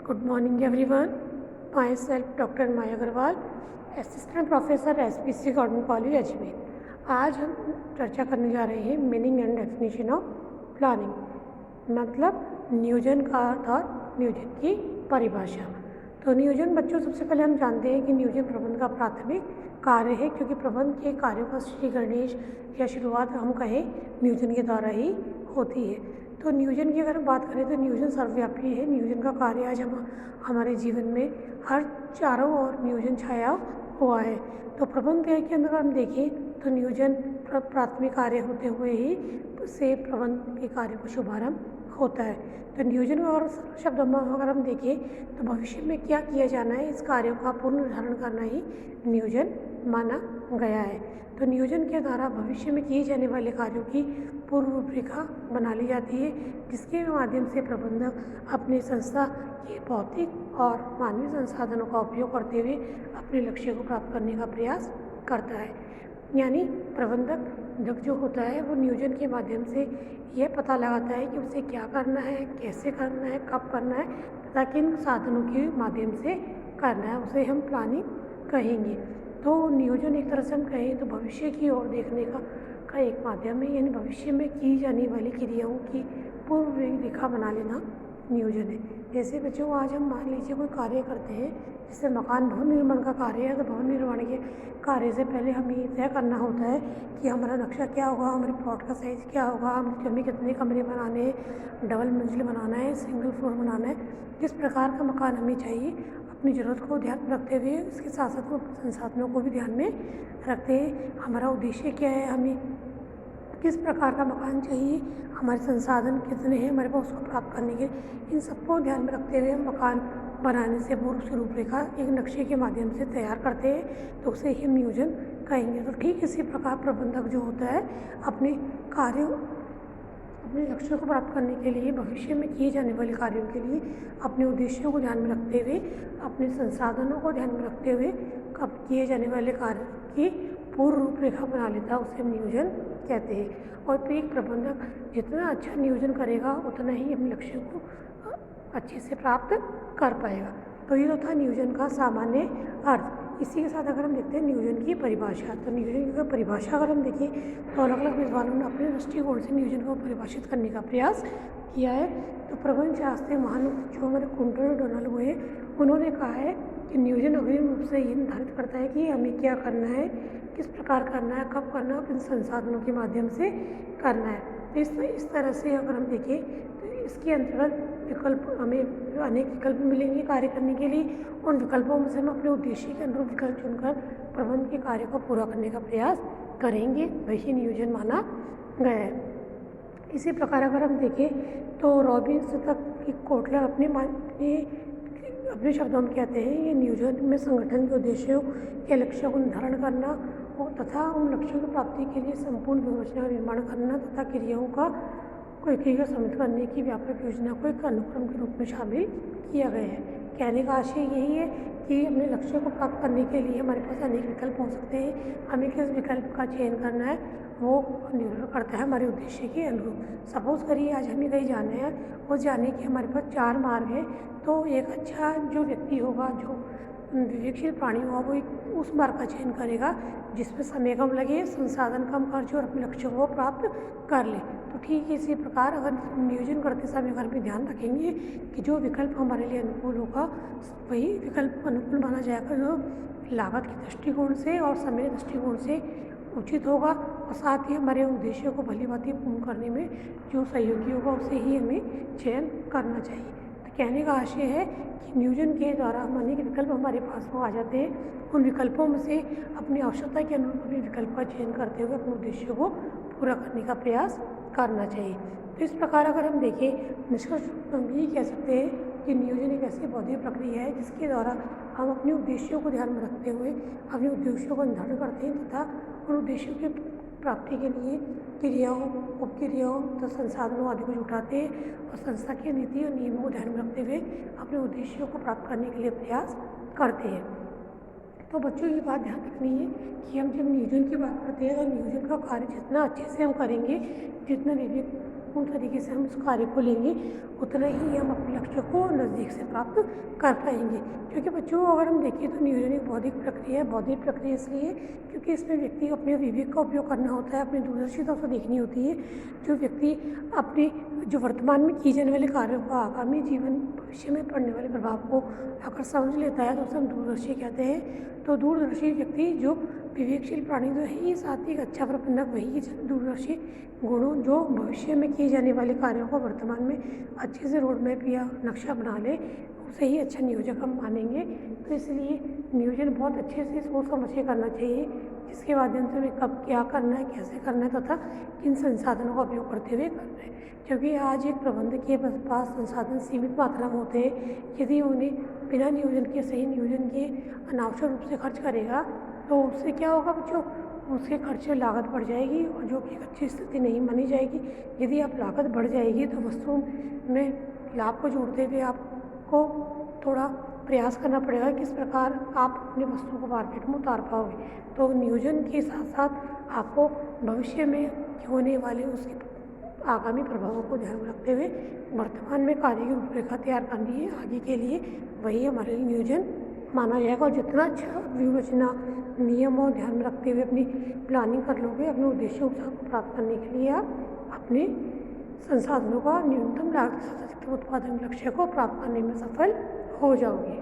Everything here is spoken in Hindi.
Good morning everyone. Myself Dr. Maya Agarwal, assistant professor SPC government college Ajmer. आज हम चर्चा करने जा रहे हैं meaning and definition of planning, मतलब नियोजन का अर्थ और नियोजन की परिभाषा। तो नियोजन बच्चों, सबसे पहले हम जानते हैं कि नियोजन प्रबंध का प्राथमिक कार्य है, क्योंकि प्रबंध के कार्यों का श्री गणेश या शुरुआत हम कहें नियोजन के द्वारा ही होती है। तो नियोजन की अगर हम बात करें तो नियोजन सर्वव्यापी है। नियोजन का कार्य आज हम हमारे जीवन में हर चारों ओर नियोजन छाया हुआ है। तो प्रबंध के अंदर हम देखें तो नियोजन प्राथमिक कार्य होते हुए ही से प्रबंध के कार्य का शुभारंभ होता है। तो नियोजन और शब्द अगर हम देखें तो भविष्य में क्या किया जाना है, इस कार्यों का पूर्ण निर्धारण करना ही नियोजन माना गया है। तो नियोजन के द्वारा भविष्य में किए जाने वाले कार्यों की पूर्व रूपरेखा बना ली जाती है, जिसके माध्यम से प्रबंधक अपनी संस्था के भौतिक और मानवीय संसाधनों का उपयोग करते हुए अपने लक्ष्य को प्राप्त करने का प्रयास करता है। यानी प्रबंधक जो होता है वो नियोजन के माध्यम से यह पता लगाता है कि उसे क्या करना है, कैसे करना है, कब करना है तथा किन साधनों के माध्यम से करना है, उसे हम प्लानिंग कहेंगे। तो नियोजन एक तरह से हम कहें तो भविष्य की ओर देखने का एक माध्यम है, यानी भविष्य में की जाने वाली क्रियाओं की पूर्व रेखा बना लेना नियोजन है। जैसे बच्चों, आज हम मान लीजिए कोई कार्य करते हैं, जैसे मकान भवन निर्माण का कार्य है, तो भवन निर्माण के कार्य से पहले हमें ये तय करना होता है कि हमारा नक्शा क्या होगा, हमारे प्लॉट का साइज़ क्या होगा, हमें कितने कमरे बनाने हैं, डबल मंजिल बनाना है, सिंगल फ्लोर बनाना है, किस प्रकार का मकान हमें चाहिए, अपनी ज़रूरत को ध्यान में रखते हुए इसके साथ साथ संसाधनों को भी ध्यान में रखते हैं। हमारा उद्देश्य क्या है, हमें किस प्रकार का मकान चाहिए, हमारे संसाधन कितने हैं हमारे पास उसको प्राप्त करने के, इन सबको ध्यान में रखते हुए मकान बनाने से पूर्व से रूपरेखा एक नक्शे के माध्यम से तैयार करते हैं, तो उसे ही हम नियोजन कहेंगे। तो ठीक इसी प्रकार प्रबंधक जो होता है अपने अपने लक्ष्यों को प्राप्त करने के लिए, भविष्य में किए जाने वाले कार्यों के लिए अपने उद्देश्यों को ध्यान में रखते हुए, अपने संसाधनों को ध्यान में रखते हुए कब किए जाने वाले कार्य की पूर्व रूपरेखा बना लेता है, उसे हम नियोजन कहते हैं। और फिर एक प्रबंधक जितना अच्छा नियोजन करेगा उतना ही अपने लक्ष्यों को अच्छे से प्राप्त कर पाएगा। तो ये तो था नियोजन का सामान्य अर्थ। इसी के साथ अगर हम देखते हैं नियोजन की परिभाषा, तो नियोजन की परिभाषा अगर हम देखें तो अलग अलग विद्वानों ने अपने दृष्टिकोण से नियोजन को परिभाषित करने का प्रयास किया है। तो प्रबंध शास्त्री महान जो हमारे कुंटल डोनाल्ड हुए, उन्होंने कहा है कि नियोजन अग्रिम रूप से ये निर्धारित करता है कि हमें क्या करना है, किस प्रकार करना है, कब करना है, किन संसाधनों के माध्यम से करना है। तो इस तरह से अगर हम देखें तो इसके अंतर्गत विकल्प, हमें अनेक विकल्प मिलेंगे कार्य करने के लिए। उन विकल्पों में से हम अपने उद्देश्य के अनुरूप विकल्प चुनकर प्रबंध के कार्य को पूरा करने का प्रयास करेंगे, वही नियोजन माना गया है। इसी प्रकार अगर हम देखें तो रॉबिन्स तक कोटलर अपने शब्दों में कहते हैं, ये नियोजन में संगठन के उद्देश्यों के लक्ष्यों को निर्धारण करना तथा उन लक्ष्यों की प्राप्ति के लिए संपूर्ण व्यवस्था का निर्माण करना तथा क्रियाओं का कोई क्रिया सम्मिलित करने की व्यापक योजना को एक अनुक्रम के रूप में शामिल किया गया है। कहने का आशय यही है कि अपने लक्ष्य को प्राप्त करने के लिए हमारे पास अनेक विकल्प हो सकते हैं, हमें किस विकल्प का चयन करना है वो निर्भर करता है हमारे उद्देश्य के अनुरूप। सपोज करिए आज हमें कहीं जाना है, उस जाने के हमारे पास 4 मार्ग हैं, तो एक अच्छा जो व्यक्ति होगा, जो विवेकशील प्राणी होगा, वो उस मार्ग का चयन करेगा जिसमें समय कम लगे, संसाधन कम खर्च और अपने लक्ष्यों को प्राप्त कर ले। तो ठीक इसी प्रकार अगर नियोजन करते समय अगर भी ध्यान रखेंगे कि जो विकल्प हमारे लिए अनुकूल होगा वही विकल्प अनुकूल माना जाएगा, जो लागत के दृष्टिकोण से और समय दृष्टिकोण से उचित होगा और साथ ही हमारे उद्देश्यों को भली भांति पूर्ण करने में जो सहयोगी होगा उसे ही हमें चयन करना चाहिए। तो कहने का आशय है कि नियोजन के द्वारा हम अनेक विकल्प हमारे पास आ जाते हैं, उन विकल्पों में से अपनी आवश्यकता के अनुरूप अपने विकल्प का चयन करते हुए अपने उद्देश्यों को पूरा करने का प्रयास करना चाहिए। तो इस प्रकार अगर हम देखें, निष्कर्ष हम यही कह सकते हैं कि नियोजन एक ऐसी बौद्धिक प्रक्रिया है जिसके द्वारा हम अपने उद्देश्यों को ध्यान में रखते हुए अपने उद्देश्यों का निर्धारण करते हैं तथा उन उद्देश्यों की प्राप्ति के लिए क्रियाओं, उपक्रियाओं तथा संसाधनों आदि को जुटाते हैं और संस्था की नीति और नियमों को ध्यान में रखते हुए अपने उद्देश्यों को प्राप्त करने के लिए प्रयास करते हैं। तो बच्चों ये बात ध्यान रखनी है कि हम जब नियोजन की बात करते हैं तो नियोजन का कार्य जितना अच्छे से हम करेंगे, जितना महत्वपूर्ण तरीके से हम इस कार्य को लेंगे, उतना ही हम अपने लक्ष्य को नज़दीक से प्राप्त कर पाएंगे। क्योंकि बच्चों, अगर हम देखें तो नियोजन एक बौद्धिक प्रक्रिया है। बौद्धिक प्रक्रिया इसलिए क्योंकि इसमें व्यक्ति को अपने विवेक का उपयोग करना होता है, अपनी दूरदर्शिता को देखनी होती है। जो व्यक्ति अपने जो वर्तमान में किए जाने वाले कार्यों को आगामी जीवन भविष्य में पड़ने वाले प्रभाव को अगर समझ लेता है तो उसे हम दूरदर्शी कहते हैं। तो दूरदर्शी व्यक्ति जो विवेकशील प्राणी जो है, ये साथ ही एक अच्छा प्रबंधक वही है दूरदर्शी गुणों जो भविष्य में किए जाने वाले कार्यों को वर्तमान में अच्छे से रोड मैप या नक्शा बना ले, उसे ही अच्छा नियोजक हम मानेंगे। तो इसलिए नियोजन बहुत अच्छे से सोच समझ के करना चाहिए, जिसके माध्यम से हमें कब क्या करना है, कैसे करना है तथा किन संसाधनों का उपयोग करते हुए करना है। क्योंकि आज एक प्रबंधक के पास संसाधन सीमित मात्रा में होते हैं। यदि उन्हें बिना नियोजन के, सही नियोजन के अनावश्यक रूप से खर्च करेगा तो उससे क्या होगा बच्चों, उसके खर्च में लागत बढ़ जाएगी और जो कि अच्छी स्थिति नहीं मानी जाएगी। यदि आप लागत बढ़ जाएगी तो वस्तु में लाभ को जोड़ते हुए आपको थोड़ा प्रयास करना पड़ेगा किस प्रकार आप अपनी वस्तु को मार्केट में उतार पाओगे। तो नियोजन के साथ साथ आपको भविष्य में होने वाले उसके आगामी प्रभावों को ध्यान में रखते हुए वर्तमान में कार्य की रूपरेखा तैयार करनी है आगे के लिए, वही हमारे लिए नियोजन माना जाएगा। और जितना अच्छा व्यूह रचना नियम और ध्यान में रखते हुए अपनी प्लानिंग कर लोगे, अपने उद्देश्यों को प्राप्त करने के लिए आप अपने संसाधनों का न्यूनतम लागत से उत्पादन लक्ष्य को प्राप्त करने में सफल हो जाओगे।